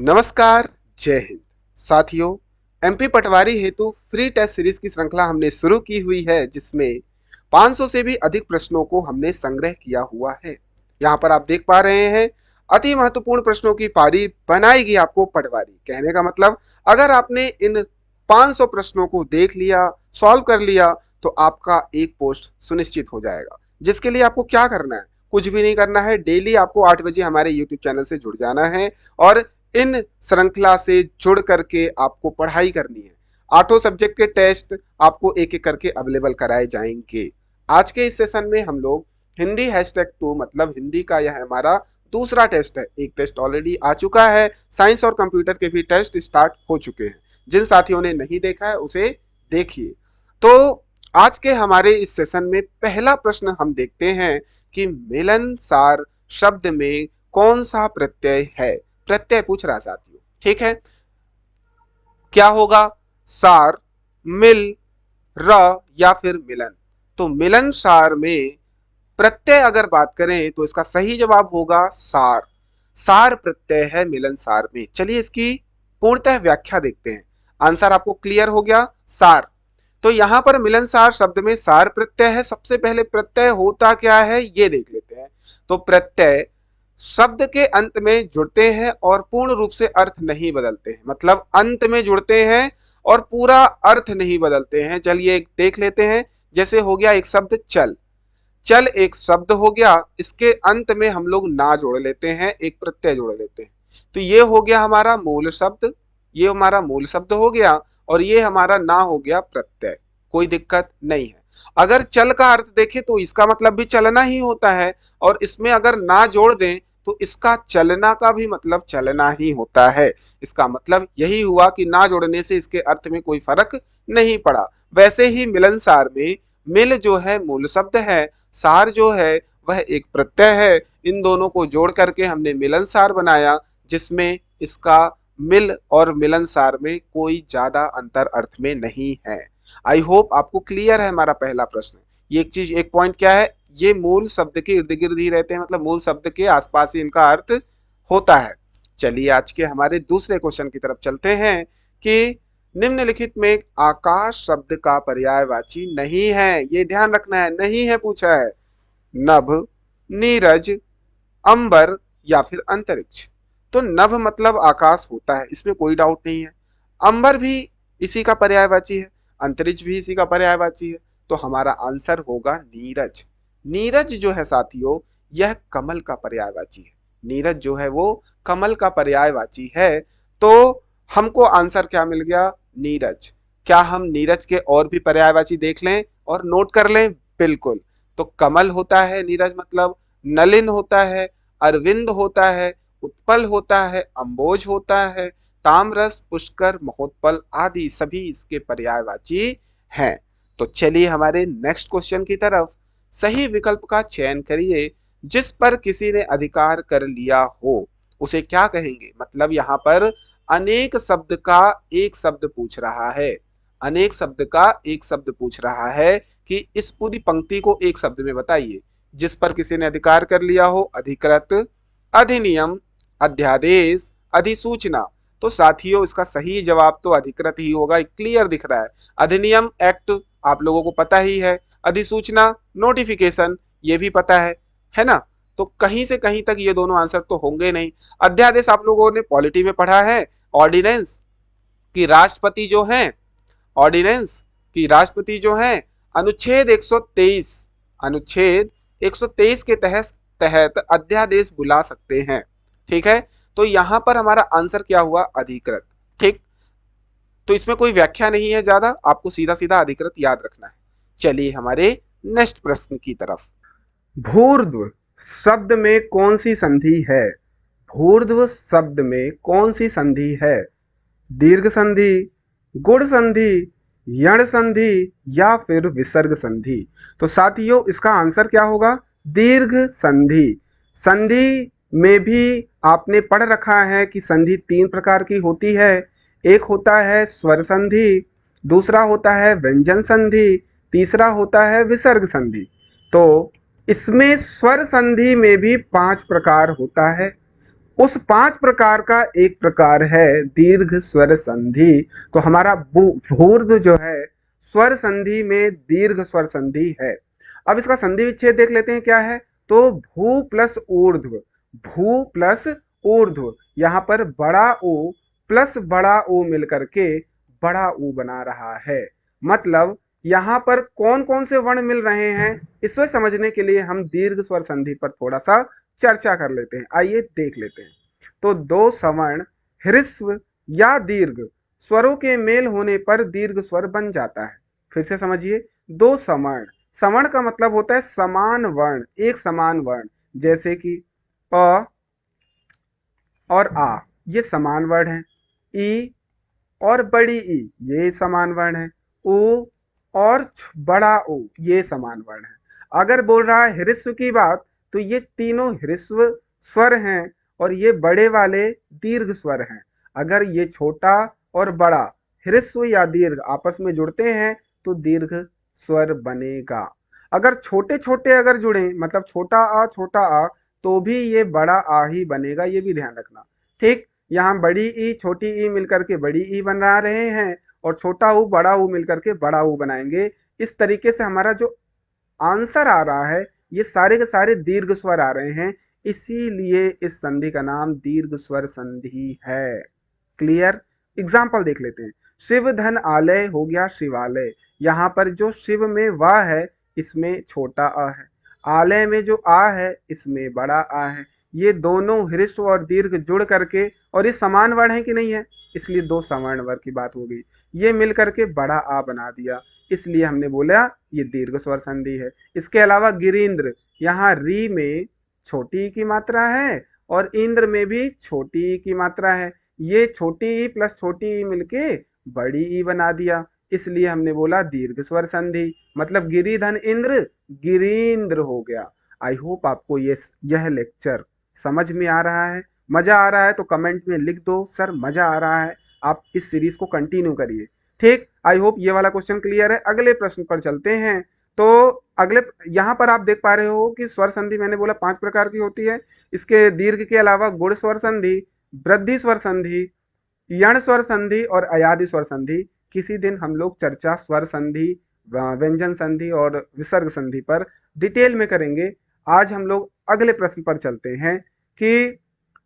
नमस्कार, जय हिंद। साथियों, एमपी पटवारी हेतु फ्री टेस्ट सीरीज की श्रृंखला हमने शुरू की हुई है, जिसमें 500 से भी अधिक प्रश्नों को हमने संग्रह किया हुआ है। यहाँ पर आप देख पा रहे हैं, अति महत्वपूर्ण प्रश्नों की पारी बनाएगी आपको पटवारी। कहने का मतलब, अगर आपने इन 500 प्रश्नों को देख लिया, सॉल्व कर लिया, तो आपका एक पोस्ट सुनिश्चित हो जाएगा। जिसके लिए आपको क्या करना है? कुछ भी नहीं करना है। डेली आपको 8 बजे हमारे यूट्यूब चैनल से जुड़ जाना है और इन श्रृंखला से जुड़ करके आपको पढ़ाई करनी है। आठों सब्जेक्ट के टेस्ट आपको एक एक करके अवेलेबल कराए जाएंगे। आज के इस सेशन में हम लोग हिंदी #2 मतलब हिंदी का यह हमारा दूसरा टेस्ट है। एक टेस्ट ऑलरेडी आ चुका है, साइंस और कंप्यूटर के भी टेस्ट स्टार्ट हो चुके हैं। जिन साथियों ने नहीं देखा है उसे देखिए। तो आज के हमारे इस सेशन में पहला प्रश्न हम देखते हैं कि मिलनसार शब्द में कौन सा प्रत्यय है। प्रत्यय पूछ रहा साथियों, ठीक है। क्या होगा? सार, मिल, र या फिर मिलन। तो मिलनसार में प्रत्यय अगर बात करें तो इसका सही जवाब होगा सार। सार प्रत्यय है मिलनसार में। चलिए इसकी पूर्णतः व्याख्या देखते हैं। आंसर आपको क्लियर हो गया, सार। तो यहां पर मिलनसार शब्द में सार प्रत्यय है। सबसे पहले प्रत्यय होता क्या है ये देख लेते हैं। तो प्रत्यय शब्द के अंत में जुड़ते हैं और पूर्ण रूप से अर्थ नहीं बदलते हैं। मतलब अंत में जुड़ते हैं और पूरा अर्थ नहीं बदलते हैं। चलिए देख लेते हैं। जैसे हो गया एक शब्द चल। चल एक शब्द हो गया, इसके अंत में हम लोग ना जोड़ लेते हैं, एक प्रत्यय जोड़ लेते हैं। तो ये हो गया हमारा मूल शब्द, ये हमारा मूल शब्द हो गया और ये हमारा ना हो गया प्रत्यय। कोई दिक्कत नहीं है। अगर चल का अर्थ देखें तो इसका मतलब भी चलना ही होता है, और इसमें अगर ना जोड़ दें तो इसका चलना का भी मतलब चलना ही होता है। इसका मतलब यही हुआ कि ना जोड़ने से इसके अर्थ में कोई फर्क नहीं पड़ा। वैसे ही मिलनसार में मिल जो है मूल शब्द है, सार जो है वह एक प्रत्यय है। इन दोनों को जोड़ करके हमने मिलनसार बनाया, जिसमें इसका मिल और मिलनसार में कोई ज्यादा अंतर अर्थ में नहीं है। आई होप आपको क्लियर है हमारा पहला प्रश्न। ये एक चीज, एक पॉइंट क्या है, ये मूल शब्द के इर्द गिर्द ही रहते हैं, मतलब मूल शब्द के आसपास ही इनका अर्थ होता है। चलिए आज के हमारे दूसरे क्वेश्चन की तरफ चलते हैं कि निम्नलिखित में आकाश शब्द का पर्यायवाची नहीं है। ये ध्यान रखना है, नहीं है पूछा है। नभ, नीरज, अंबर या फिर अंतरिक्ष। तो नभ मतलब आकाश होता है, इसमें कोई डाउट नहीं है। अंबर भी इसी का पर्यायवाची है, अंतरिक्ष भी इसी का पर्यायवाची है। तो हमारा आंसर होगा नीरज। नीरज जो है साथियों, यह कमल का पर्यायवाची है। नीरज जो है वो कमल का पर्यायवाची है। तो हमको आंसर क्या मिल गया? नीरज। क्या हम नीरज के और भी पर्यायवाची देख लें और नोट कर लें? बिल्कुल। तो कमल होता है नीरज मतलब, नलिन होता है, अरविंद होता है, उत्पल होता है, अंबोज होता है, ताम्रस, पुष्कर, महोत्पल आदि सभी इसके पर्यायवाची हैं। तो चलिए हमारे नेक्स्ट क्वेश्चन की तरफ। सही विकल्प का चयन करिए। जिस पर किसी ने अधिकार कर लिया हो उसे क्या कहेंगे? मतलब यहाँ पर अनेक शब्द का एक शब्द पूछ रहा है। अनेक शब्द का एक शब्द पूछ रहा है कि इस पूरी पंक्ति को एक शब्द में बताइए। जिस पर किसी ने अधिकार कर लिया हो, अधिकृत, अधिनियम, अध्यादेश, अधिसूचना। तो साथियों इसका सही जवाब तो अधिकृत ही होगा, क्लियर दिख रहा है। अधिनियम एक्ट आप लोगों को पता ही है, अधिसूचना नोटिफिकेशन ये भी पता है ना। तो कहीं से कहीं तक ये दोनों आंसर तो होंगे नहीं। अध्यादेश आप लोगों ने पॉलिटी में पढ़ा है। ऑर्डिनेंस की राष्ट्रपति जो हैं, ऑर्डिनेंस की राष्ट्रपति जो हैं अनुच्छेद 123, अनुच्छेद 123 के तहत अध्यादेश बुला सकते हैं। ठीक है। तो यहां पर हमारा आंसर क्या हुआ? अधिकृत। ठीक। तो इसमें कोई व्याख्या नहीं है ज्यादा, आपको सीधा सीधा अधिकृत याद रखना है। चलिए हमारे नेक्स्ट प्रश्न की तरफ। भूर्ध्व शब्द में कौन सी संधि है? भूर्ध्व शब्द में कौन सी संधि है? दीर्घ संधि, गुण संधि, यण संधि या फिर विसर्ग संधि। तो साथियों इसका आंसर क्या होगा? दीर्घ संधि। संधि में भी आपने पढ़ रखा है कि संधि 3 प्रकार की होती है। एक होता है स्वर संधि, दूसरा होता है व्यंजन संधि, तीसरा होता है विसर्ग संधि। तो इसमें स्वर संधि में भी 5 प्रकार होता है। उस 5 प्रकार का एक प्रकार है दीर्घ स्वर संधि। तो हमारा भूर्ध जो है स्वर संधि में दीर्घ स्वर संधि है। अब इसका संधि विच्छेद देख लेते हैं क्या है। तो भू प्लस ऊर्ध्व, भू प्लस ऊर्ध्व, यहाँ पर बड़ा ओ प्लस बड़ा ओ मिलकर के बड़ा ऊ बना रहा है। मतलब यहाँ पर कौन कौन से वर्ण मिल रहे हैं, इसे समझने के लिए हम दीर्घ स्वर संधि पर थोड़ा सा चर्चा कर लेते हैं। आइए देख लेते हैं। तो दो सवर्ण ह्रस्व या दीर्घ स्वरों के मेल होने पर दीर्घ स्वर बन जाता है। फिर से समझिए, दो सवर्ण, सवर्ण का मतलब होता है समान वर्ण, एक समान वर्ण, जैसे कि अ और आ, ये समान वर्ण है। ई और बड़ी ई, ये समान वर्ण है। ऊ और बड़ा ऊ, ये समान वर्ण है। अगर बोल रहा है ह्रस्व की बात, तो ये तीनों ह्रस्व स्वर हैं और ये बड़े वाले दीर्घ स्वर हैं। अगर ये छोटा और बड़ा ह्रस्व या दीर्घ आपस में जुड़ते हैं तो दीर्घ स्वर बनेगा। अगर छोटे छोटे अगर जुड़े, मतलब छोटा आ, तो भी ये बड़ा आ ही बनेगा, ये भी ध्यान रखना। ठीक, यहाँ बड़ी ई छोटी ई मिलकर के बड़ी ई बना रहे हैं और छोटा ऊ बड़ा ऊ मिलकर के बड़ा ऊ बनाएंगे। इस तरीके से हमारा जो आंसर आ रहा है, ये सारे के सारे दीर्घ स्वर आ रहे हैं, इसीलिए इस संधि का नाम दीर्घ स्वर संधि है। क्लियर? एग्जाम्पल देख लेते हैं। शिव धन आलय हो गया शिवालय। यहाँ पर जो शिव में वा है, इसमें छोटा आ है। आलय में जो आ है, इसमें बड़ा आ है। ये दोनों ह्रस्व और दीर्घ जुड़ करके, और ये समान वर्ण है कि नहीं है, इसलिए दो सवर्ण वर्ग की बात हो गई। ये मिल करके बड़ा आ बना दिया, इसलिए हमने बोला ये दीर्घ स्वर संधि है। इसके अलावा गिरीन्द्र, यहाँ री में छोटी ई की मात्रा है और इंद्र में भी छोटी ई की मात्रा है। ये छोटी ई प्लस छोटी ई मिलके बड़ी ई बना दिया, इसलिए हमने बोला दीर्घ स्वर संधि। मतलब गिरी धन इंद्र गिरीन्द्र हो गया। आई होप आपको यह लेक्चर समझ में आ रहा है। मजा आ रहा है तो कमेंट में लिख दो सर मजा आ रहा है, आप इस सीरीज को कंटिन्यू करिए। ठीक, आई होप ये वाला क्वेश्चन क्लियर है। अगले प्रश्न पर चलते हैं। तो अगले यहाँ पर आप देख पा रहे हो कि स्वर संधि मैंने बोला 5 प्रकार की होती है। इसके दीर्घ के अलावा गुण स्वर संधि, वृद्धि स्वर संधि, यण स्वर संधि और अयादि स्वर संधि। किसी दिन हम लोग चर्चा स्वर संधि, व्यंजन संधि और विसर्ग संधि पर डिटेल में करेंगे। आज हम लोग अगले प्रश्न पर चलते हैं कि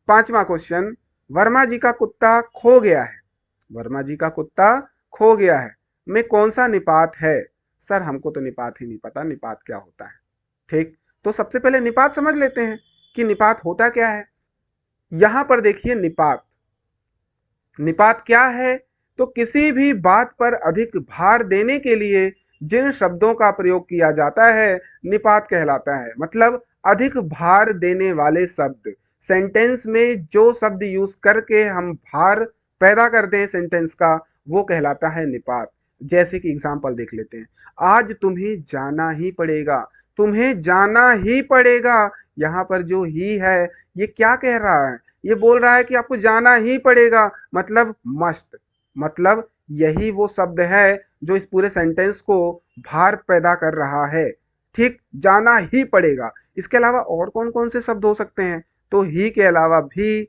5वां क्वेश्चन, वर्मा जी का कुत्ता खो गया है। वर्मा जी का कुत्ता खो गया है में कौन सा निपात है। सर हमको तो निपात ही नहीं पता, निपात क्या होता है। ठीक, तो सबसे पहले निपात समझ लेते हैं कि निपात होता क्या है। यहां पर देखिए निपात, निपात क्या है। तो किसी भी बात पर अधिक भार देने के लिए जिन शब्दों का प्रयोग किया जाता है, निपात कहलाता है। मतलब अधिक भार देने वाले शब्द, सेंटेंस में जो शब्द यूज करके हम भार पैदा करते हैं सेंटेंस का, वो कहलाता है निपात। जैसे कि एग्जांपल देख लेते हैं। आज तुम्हें जाना ही पड़ेगा, तुम्हें जाना ही पड़ेगा। यहाँ पर जो ही है, ये क्या कह रहा है, ये बोल रहा है कि आपको जाना ही पड़ेगा, मतलब मस्ट। मतलब यही वो शब्द है जो इस पूरे सेंटेंस को भार पैदा कर रहा है। ठीक, जाना ही पड़ेगा। इसके अलावा और कौन कौन से शब्द हो सकते हैं। तो ही के अलावा भी,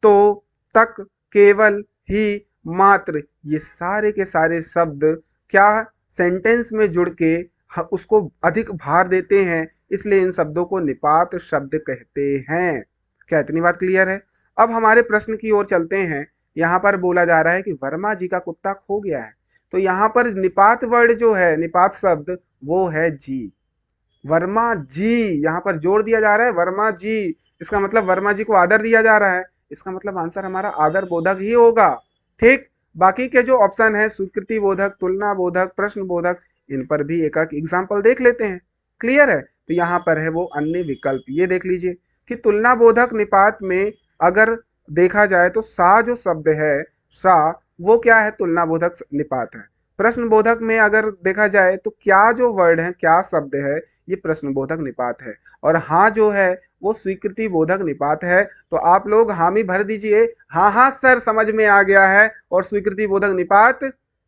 तो, तक, केवल, ही, मात्र, ये सारे के सारे शब्द क्या सेंटेंस में जुड़ के उसको अधिक भार देते हैं, इसलिए इन शब्दों को निपात शब्द कहते हैं। क्या इतनी बात क्लियर है? अब हमारे प्रश्न की ओर चलते हैं। यहाँ पर बोला जा रहा है कि वर्मा जी का कुत्ता खो गया है। तो यहाँ पर निपात वर्ड जो है, निपात शब्द, वो है जी। वर्मा जी, यहाँ पर जोर दिया जा रहा है वर्मा जी, इसका मतलब वर्मा जी को आदर दिया जा रहा है। इसका मतलब आंसर हमारा आदर बोधक ही होगा। ठीक, बाकी के जो ऑप्शन है स्वीकृति बोधक, तुलना बोधक, प्रश्न बोधक, इन पर भी एक एक एग्जाम्पल देख लेते हैं। क्लियर है? तो यहाँ पर है वो अन्य विकल्प, ये देख लीजिए कि तुलना बोधक निपात में अगर देखा जाए तो सा जो शब्द है, सा, वो क्या है, तुलना बोधक निपात है। प्रश्न बोधक में अगर देखा जाए तो क्या जो वर्ड है, क्या शब्द है, ये प्रश्न बोधक निपात है। और हाँ जो है वो स्वीकृति बोधक निपात है। तो आप लोग हामी भर दीजिए, हाँ हाँ सर समझ में आ गया है, और स्वीकृति बोधक निपात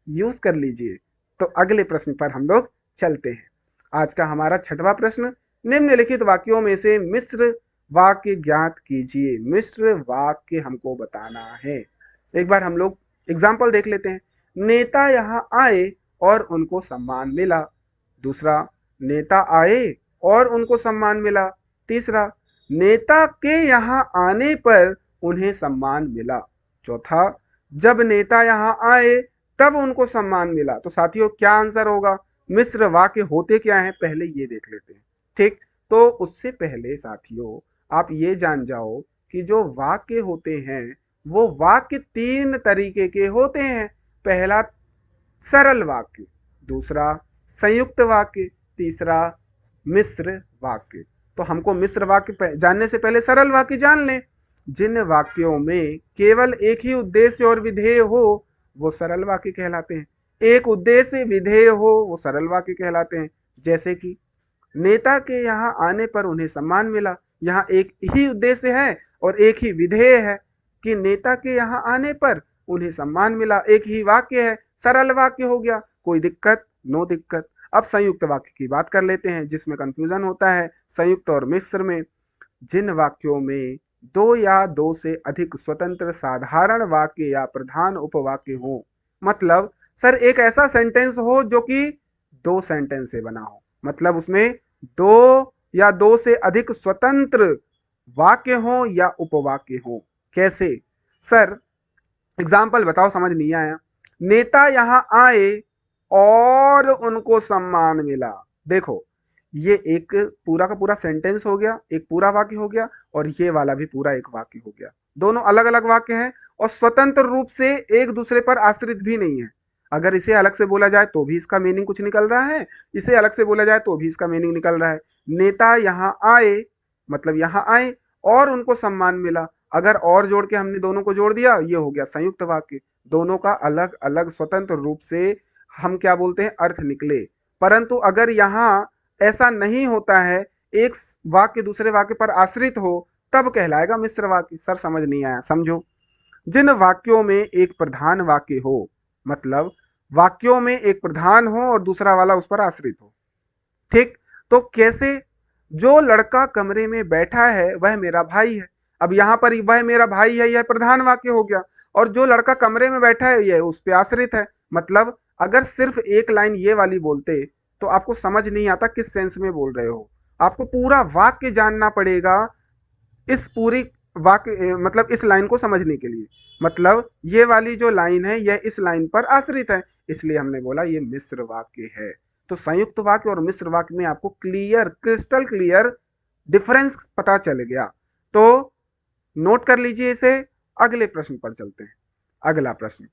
यूज कर लीजिए। तो अगले प्रश्न पर हम लोग चलते हैं। आज का हमारा 6वां प्रश्न, निम्नलिखित वाक्यों में से मिश्र वाक्य ज्ञात कीजिए। मिश्र वाक्य हमको बताना है। एक बार हम लोग एग्जाम्पल देख लेते हैं। नेता यहाँ आए और उनको सम्मान मिला। दूसरा, नेता आए और उनको सम्मान मिला। तीसरा, नेता के यहाँ आने पर उन्हें सम्मान मिला। चौथा, जब नेता यहाँ आए तब उनको सम्मान मिला। तो साथियों क्या आंसर होगा? मिश्र वाक्य होते क्या हैं पहले ये देख लेते हैं। ठीक, तो उससे पहले साथियों आप ये जान जाओ कि जो वाक्य होते हैं वो वाक्य तीन तरीके के होते हैं। पहला, सरल वाक्य। दूसरा, संयुक्त वाक्य। तीसरा, मिश्र वाक्य। तो हमको मिश्र वाक्य जानने से पहले सरल वाक्य जान लें। जिन वाक्यों में केवल एक ही उद्देश्य और विधेय हो वो सरल वाक्य कहलाते हैं। एक उद्देश्य विधेय हो वो सरल वाक्य कहलाते हैं। जैसे कि नेता के यहाँ आने पर उन्हें सम्मान मिला। यहाँ एक ही उद्देश्य है और एक ही विधेय है कि नेता के यहाँ आने पर उन्हें सम्मान मिला। एक ही वाक्य है, सरल वाक्य हो गया। कोई दिक्कत? नो दिक्कत। अब संयुक्त वाक्य की बात कर लेते हैं जिसमें कंफ्यूजन होता है संयुक्त और मिश्र में। जिन वाक्यों में दो या दो से अधिक स्वतंत्र साधारण वाक्य या प्रधान उपवाक्य हो, मतलब सर एक ऐसा सेंटेंस हो जो कि दो सेंटेंस से बना हो, मतलब उसमें दो या दो से अधिक स्वतंत्र वाक्य हो या उपवाक्य हो। कैसे? सर एग्जाम्पल बताओ, समझ नहीं आया। नेता यहां आए और उनको सम्मान मिला। देखो ये एक पूरा का पूरा सेंटेंस हो गया, एक पूरा वाक्य हो गया, और ये वाला भी पूरा एक वाक्य हो गया। दोनों अलग अलग वाक्य हैं और स्वतंत्र रूप से एक दूसरे पर आश्रित भी नहीं है। अगर इसे अलग से बोला जाए तो भी इसका मीनिंग कुछ निकल रहा है, इसे अलग से बोला जाए तो भी इसका मीनिंग निकल रहा है। नेता यहां आए मतलब यहां आए और उनको सम्मान मिला। अगर और जोड़ के हमने दोनों को जोड़ दिया ये हो गया संयुक्त वाक्य। दोनों का अलग अलग स्वतंत्र रूप से हम क्या बोलते हैं, अर्थ निकले। परंतु अगर यहाँ ऐसा नहीं होता है, एक वाक्य दूसरे वाक्य पर आश्रित हो, तब कहलाएगा मिश्र वाक्य। सर समझ नहीं आया, समझो। जिन वाक्यों में एक प्रधान वाक्य हो, मतलब वाक्यों में एक प्रधान हो और दूसरा वाला उस पर आश्रित हो। ठीक, तो कैसे? जो लड़का कमरे में बैठा है वह मेरा भाई है। अब यहां पर वह मेरा भाई है, यह प्रधान वाक्य हो गया। और जो लड़का कमरे में बैठा है यह उस पर आश्रित है। मतलब अगर सिर्फ एक लाइन ये वाली बोलते तो आपको समझ नहीं आता किस सेंस में बोल रहे हो। आपको पूरा वाक्य जानना पड़ेगा इस पूरी वाक्य मतलब इस लाइन को समझने के लिए। मतलब ये वाली जो लाइन है यह इस लाइन पर आश्रित है, इसलिए हमने बोला ये मिश्र वाक्य है। तो संयुक्त वाक्य और मिश्र वाक्य में आपको क्लियर, क्रिस्टल क्लियर डिफरेंस पता चल गया। तो नोट कर लीजिए इसे। अगले प्रश्न पर चलते हैं। अगला प्रश्न,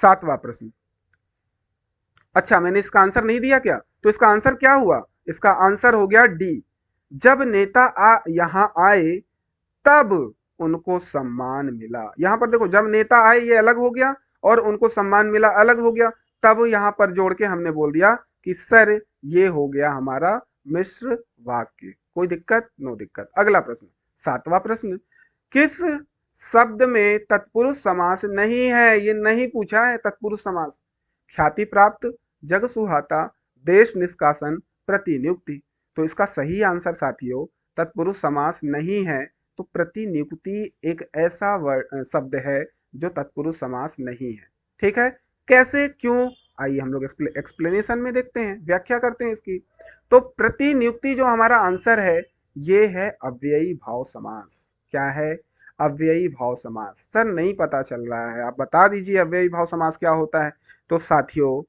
सातवां प्रश्न। अच्छा, मैंने इसका आंसर नहीं दिया क्या? तो इसका आंसर क्या हुआ? इसका आंसर हो गया डी। जब नेता यहां आए तब उनको सम्मान मिला। यहां पर देखो, जब नेता आए ये अलग हो गया और उनको सम्मान मिला अलग हो गया। तब यहां पर जोड़ के हमने बोल दिया कि सर ये हो गया हमारा मिश्र वाक्य। कोई दिक्कत? नो दिक्कत। अगला प्रश्न, सातवां प्रश्न। किस शब्द में तत्पुरुष समास नहीं है? ये नहीं पूछा है तत्पुरुष समास। ख्याति प्राप्त, जग सुहाता, देश निष्कासन, प्रतिनियुक्ति। तो इसका सही आंसर साथियों तत्पुरुष समास नहीं है। तो प्रतिनियुक्ति एक ऐसा शब्द है जो तत्पुरुष समास नहीं है। ठीक है, कैसे, क्यों? आइए हम लोग एक्सप्लेनेशन में देखते हैं, व्याख्या करते हैं इसकी। तो प्रतिनियुक्ति जो हमारा आंसर है ये है अव्ययी भाव समास। क्या है? अव्ययी भाव समास। सर नहीं पता चल रहा है, आप बता दीजिए अव्ययी भाव समास क्या होता है। तो साथियों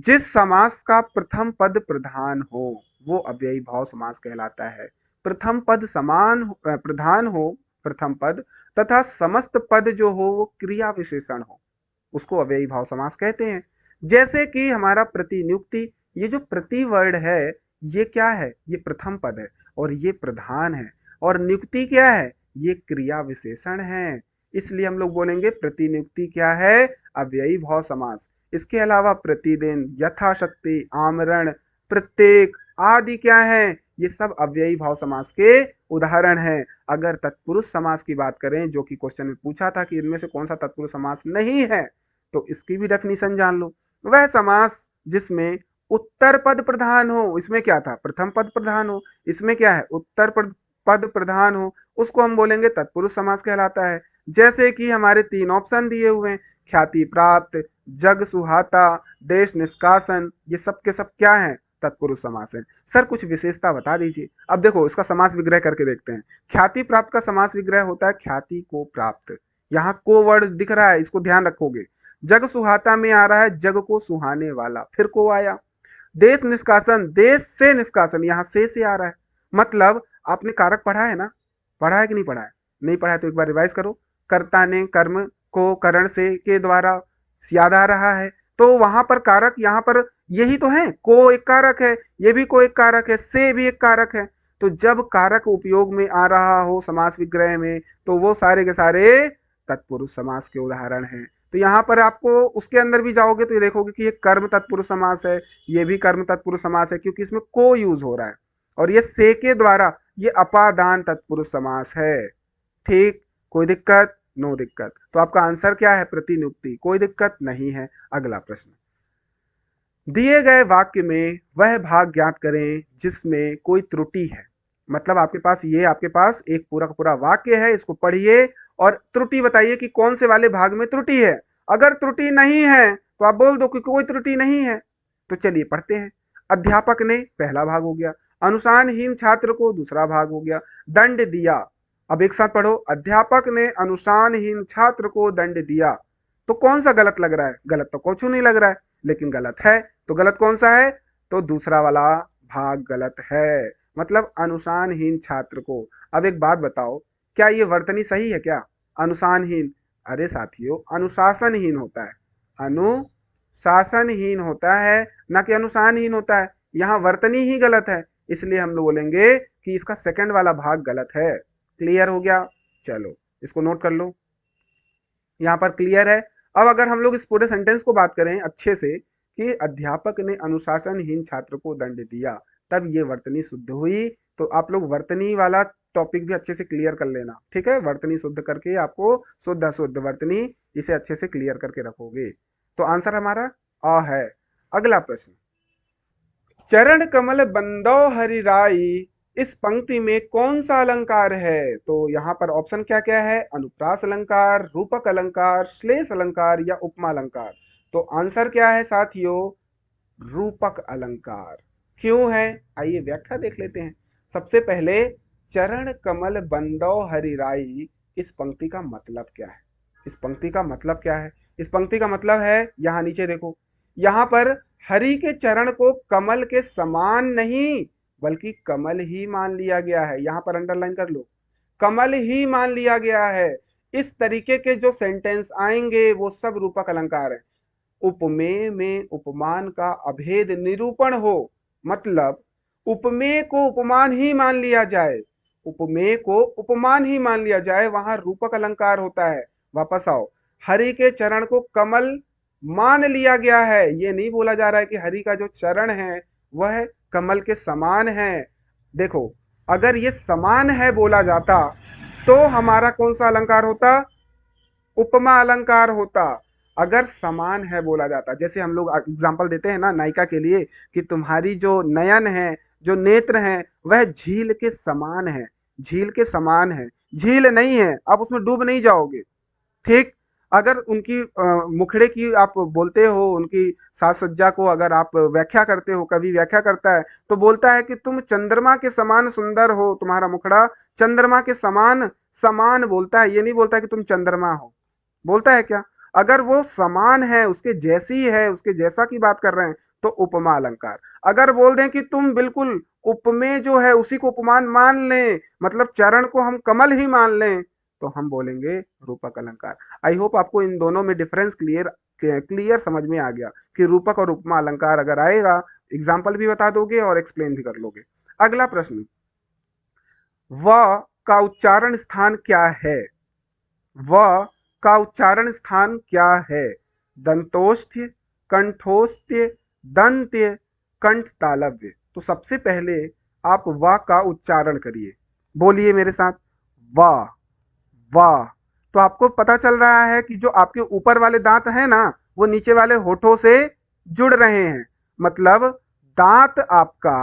जिस समास का प्रथम पद प्रधान हो वो अव्ययी भाव समास कहलाता है। प्रथम पद समान प्रधान हो, प्रथम पद, तथा समस्त पद जो हो वो क्रिया विशेषण हो, उसको अव्ययी भाव समास कहते हैं। जैसे कि हमारा प्रतिनियुक्ति, ये जो प्रति वर्ड है ये क्या है? ये प्रथम पद है और ये प्रधान है। और नियुक्ति क्या है? ये क्रिया विशेषण है। इसलिए हम लोग बोलेंगे प्रतिनियुक्ति क्या है? अव्ययी भाव समास। इसके अलावा प्रतिदिन, यथाशक्ति, आमरण, प्रत्येक आदि क्या है? ये सब अव्ययी भाव समास के उदाहरण हैं। अगर तत्पुरुष समास की बात करें, जो कि क्वेश्चन में पूछा था कि इनमें से कौन सा तत्पुरुष समास नहीं है, तो इसकी भी डेफिनेशन जान लो। वह समास जिसमें उत्तर पद प्रधान हो, इसमें क्या था? प्रथम पद प्रधान हो। इसमें क्या है? उत्तर पद पद प्रधान हो, उसको हम बोलेंगे तत्पुरुष समास कहलाता है। जैसे कि हमारे 3 ऑप्शन दिए हुए हैं, ख्याति प्राप्त, जग सुहाता, देश निष्कासन, ये सब के सब क्या है? तत्पुरुष समास है। सर कुछ विशेषता बता दीजिए। अब देखो इसका समास विग्रह करके देखते हैं। ख्याति प्राप्त का समास विग्रह होता है ख्याति को प्राप्त, यहाँ को वर्ड दिख रहा है, इसको ध्यान रखोगे। जग सुहाता में आ रहा है जग को सुहाने वाला, फिर को आया। देश निष्कासन, देश से निष्कासन, यहाँ से आ रहा है। मतलब आपने कारक पढ़ा है ना? पढ़ा है कि नहीं पढ़ा है? नहीं पढ़ा है तो एक बार रिवाइज करो। कर्ता ने कर्म को करण से के द्वारा याद आ रहा है, तो वहां पर कारक यहाँ पर यही तो है, को एक कारक है, ये भी को एक कारक है, से भी एक कारक है। तो जब कारक उपयोग में आ रहा हो समास विग्रह में, तो वो सारे के सारे तत्पुरुष समास के उदाहरण हैं। तो यहाँ पर आपको उसके अंदर भी जाओगे तो ये देखोगे कि ये कर्म तत्पुरुष समास है, ये भी कर्म तत्पुरुष समास है, क्योंकि इसमें को यूज हो रहा है। और ये से के द्वारा ये अपादान तत्पुरुष समास है। ठीक, कोई दिक्कत? नो दिक्कत। तो आपका आंसर क्या है? प्रतिनियुक्ति, कोई दिक्कत नहीं है। अगला प्रश्न, दिए गए वाक्य में वह भाग ज्ञात करें जिसमें कोई त्रुटि है। मतलब आपके पास एक पूरा का पूरा वाक्य है, इसको पढ़िए और त्रुटि बताइए कि कौन से वाले भाग में त्रुटि है। अगर त्रुटि नहीं है तो आप बोल दो कि कोई त्रुटि नहीं है। तो चलिए पढ़ते हैं। अध्यापक ने पहला भाग हो गया, अनुशासनहीन छात्र को दूसरा भाग हो गया, दंड दिया। अब एक साथ पढ़ो, अध्यापक ने अनुशासनहीन छात्र को दंड दिया। तो कौन सा गलत लग रहा है? गलत तो कुछ नहीं लग रहा है, लेकिन गलत है। तो गलत कौन सा है? तो दूसरा वाला भाग गलत है, मतलब अनुशासनहीन छात्र को। अब एक बात बताओ, क्या ये वर्तनी सही है क्या? अनुशासनहीन, अरे साथियों अनुशासनहीन होता है, अनुशासनहीन होता है, ना कि अनुशासनहीन होता है। यहाँ वर्तनी ही गलत है, इसलिए हम लोग बोलेंगे कि इसका सेकंड वाला भाग गलत है। क्लियर हो गया? चलो इसको नोट कर लो, यहाँ पर क्लियर है। अब अगर हम लोग इस पूरे सेंटेंस को बात करें अच्छे से कि अध्यापक ने अनुशासनहीन छात्र को दंड दिया, तब ये वर्तनी शुद्ध हुई। तो आप लोग वर्तनी वाला टॉपिक भी अच्छे से क्लियर कर लेना, ठीक है? वर्तनी शुद्ध करके आपको शुद्ध अशुद्ध वर्तनी इसे अच्छे से क्लियर करके रखोगे। तो आंसर हमारा अ है। अगला प्रश्न, चरण कमल बंदो हरिराई, इस पंक्ति में कौन सा अलंकार है? तो यहाँ पर ऑप्शन क्या क्या है? अनुप्रास अलंकार, रूपक अलंकार, श्लेष अलंकार या उपमा अलंकार। तो आंसर क्या है साथियों? रूपक अलंकार। क्यों है? आइए व्याख्या देख लेते हैं। सबसे पहले, चरण कमल बंदो हरिराई, इस पंक्ति का मतलब क्या है? इस पंक्ति का मतलब क्या है? इस पंक्ति का मतलब है, यहाँ नीचे देखो, यहाँ पर हरि के चरण को कमल के समान नहीं बल्कि कमल ही मान लिया गया है। यहाँ पर अंडरलाइन कर लो, कमल ही मान लिया गया है। इस तरीके के जो सेंटेंस आएंगे वो सब रूपक अलंकार है। उपमेय में उपमान का अभेद निरूपण हो, मतलब उपमेय को उपमान ही मान लिया जाए, उपमेय को उपमान ही मान लिया जाए, वहां रूपक अलंकार होता है। वापस आओ, हरि के चरण को कमल मान लिया गया है, ये नहीं बोला जा रहा है कि हरि का जो चरण है वह कमल के समान है। देखो, अगर ये समान है बोला जाता तो हमारा कौन सा अलंकार होता? उपमा अलंकार होता। अगर समान है बोला जाता, जैसे हम लोग एग्जांपल देते हैं ना नायिका के लिए कि तुम्हारी जो नयन है, जो नेत्र है, वह झील के समान है, झील के समान है। झील नहीं है, आप उसमें डूब नहीं जाओगे। ठीक, अगर उनकी मुखड़े की आप बोलते हो, उनकी साज सज्जा को अगर आप व्याख्या करते हो, कभी व्याख्या करता है तो बोलता है कि तुम चंद्रमा के समान सुंदर हो, तुम्हारा मुखड़ा चंद्रमा के समान, समान बोलता है, ये नहीं बोलता कि तुम चंद्रमा हो। बोलता है क्या? अगर वो समान है, उसके जैसी है, उसके जैसा की बात कर रहे हैं तो उपमा अलंकार। अगर बोल दें कि तुम बिल्कुल उपमेय जो है उसी को उपमान मान लें, मतलब चरण को हम कमल ही मान लें, तो हम बोलेंगे रूपक अलंकार। आई होप आपको इन दोनों में डिफरेंस क्लियर समझ में आ गया कि रूपक और उपमा अलंकार अगर आएगा, एग्जाम्पल भी बता दोगे और एक्सप्लेन भी कर लोगे। अगला प्रश्न, व का उच्चारण स्थान क्या है? व का उच्चारण स्थान क्या है? दंतोष्ठ्य, कंठोष्ठ्य, दंत्य, कंठ तालव्य। तो सबसे पहले आप व का उच्चारण करिए, बोलिए मेरे साथ, वाह वाह। तो आपको पता चल रहा है कि जो आपके ऊपर वाले दांत हैं ना, वो नीचे वाले होठों से जुड़ रहे हैं, मतलब दांत आपका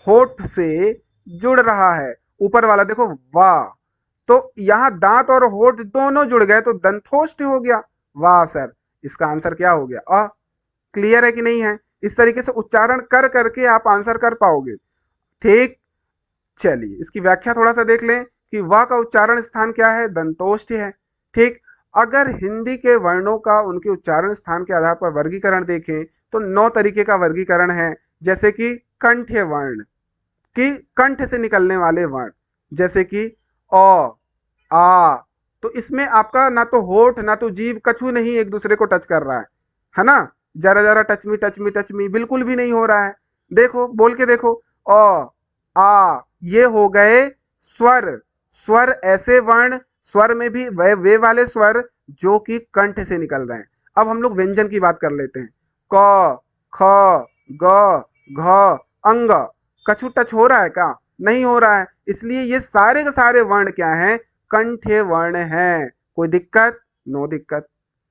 होठ से जुड़ रहा है ऊपर वाला देखो वाह, तो यहाँ दांत और होठ दोनों जुड़ गए तो दंतोष्ठ हो गया। वाह सर, इसका आंसर क्या हो गया? अ। क्लियर है कि नहीं है? इस तरीके से उच्चारण कर करके आप आंसर कर पाओगे। ठीक, चलिए इसकी व्याख्या थोड़ा सा देख लें कि व का उच्चारण स्थान क्या है? दंतोष्ठ है। ठीक, अगर हिंदी के वर्णों का उनके उच्चारण स्थान के आधार पर वर्गीकरण देखें तो 9 तरीके का वर्गीकरण है। जैसे कि कंठ्य वर्ण, कि कंठ से निकलने वाले वर्ण, जैसे कि अ, आ। तो इसमें आपका ना तो होठ ना तो जीभ, कछू नहीं एक दूसरे को टच कर रहा है ना? जरा जरा touch me touch me touch me बिल्कुल भी नहीं हो रहा है। देखो, बोल के देखो, अ, आ, ये हो गए स्वर। स्वर ऐसे वर्ण, स्वर में भी वे वाले स्वर जो कि कंठ से निकल रहे हैं। अब हम लोग व्यंजन की बात कर लेते हैं। क, ख, ग, घ, अंग। कछु टच हो रहा है क्या? नहीं हो रहा है, इसलिए ये सारे के सारे वर्ण क्या हैं? कंठ्य वर्ण हैं। कोई दिक्कत? नो दिक्कत।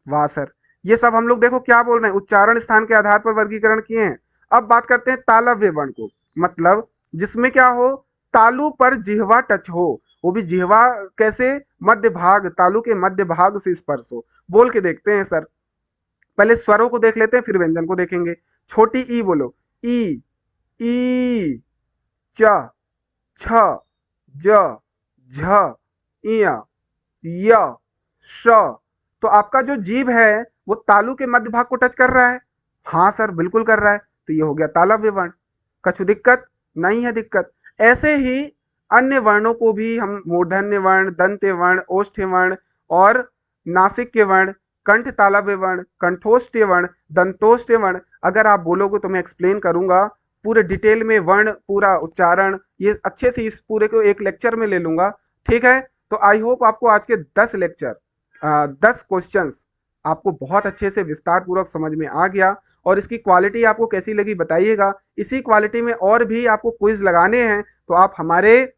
वाह सर, ये सब हम लोग देखो क्या बोल रहे हैं, उच्चारण स्थान के आधार पर वर्गीकरण किए हैं। अब बात करते हैं तालव्य वर्ण को, मतलब जिसमें क्या हो? तालु पर जिह्वा टच हो। वो भी जिह्वा कैसे? मध्य भाग, तालु के मध्य भाग से स्पर्श हो। बोल के देखते हैं सर। पहले स्वरों को देख लेते हैं फिर व्यंजन को देखेंगे। छोटी ई बोलो। ई, ई, च, छ, ज, झ, इय, य, श। तो आपका जो जीभ है वो तालु के मध्य भाग को टच कर रहा है। हाँ सर, बिल्कुल कर रहा है, तो ये हो गया तालव्य वर्ण। कछु दिक्कत? नहीं है दिक्कत। ऐसे ही अन्य वर्णों को भी हम मूर्धन्य वर्ण, दंत्य वर्ण, ओष्ठ्य वर्ण और नासिक्य वर्ण, कंठ तालव्य वर्ण, कंठोष्ठ्य वर्ण, दंतोष्ठ्य वर्ण, अगर आप बोलोगे तो मैं एक्सप्लेन करूंगा पूरे डिटेल में, वर्ण पूरा उच्चारण ये अच्छे से, इस पूरे को एक लेक्चर में ले लूंगा। ठीक है, तो आई होप आपको आज के 10 लेक्चर, 10 क्वेश्चंस आपको बहुत अच्छे से विस्तार पूर्वक समझ में आ गया। और इसकी क्वालिटी आपको कैसी लगी बताइएगा। इसी क्वालिटी में और भी आपको क्विज लगाने हैं तो आप हमारे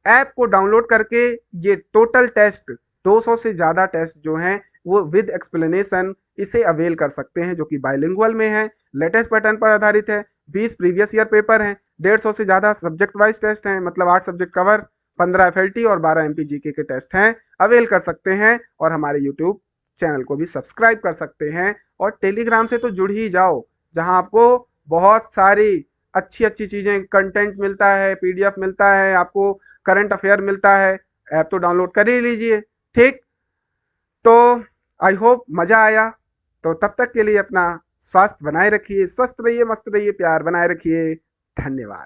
ऐप को डाउनलोड करके ये टोटल टेस्ट, 200 से ज्यादा टेस्ट जो हैं वो विद एक्सप्लेनेशन, इसे अवेल कर सकते हैं, जो कि बाइलिंगुअल में है, लेटेस्ट पैटर्न पर आधारित है, 20 प्रीवियस ईयर पेपर हैं, 150 से ज्यादा सब्जेक्ट वाइज टेस्ट हैं, मतलब 8 सब्जेक्ट कवर, 15 एफएलटी और 12 एमपीजीके के टेस्ट हैं। अवेल कर सकते हैं और हमारे यूट्यूब चैनल को भी सब्सक्राइब कर सकते हैं। और टेलीग्राम से तो जुड़ ही जाओ, जहां आपको बहुत सारी अच्छी अच्छी चीजें, कंटेंट मिलता है, पीडीएफ मिलता है, आपको करंट अफेयर मिलता है। ऐप तो डाउनलोड कर ही लीजिए। ठीक, तो आई होप मजा आया। तो तब तक के लिए अपना स्वास्थ्य बनाए रखिए, स्वस्थ रहिए, मस्त रहिए, प्यार बनाए रखिए। धन्यवाद।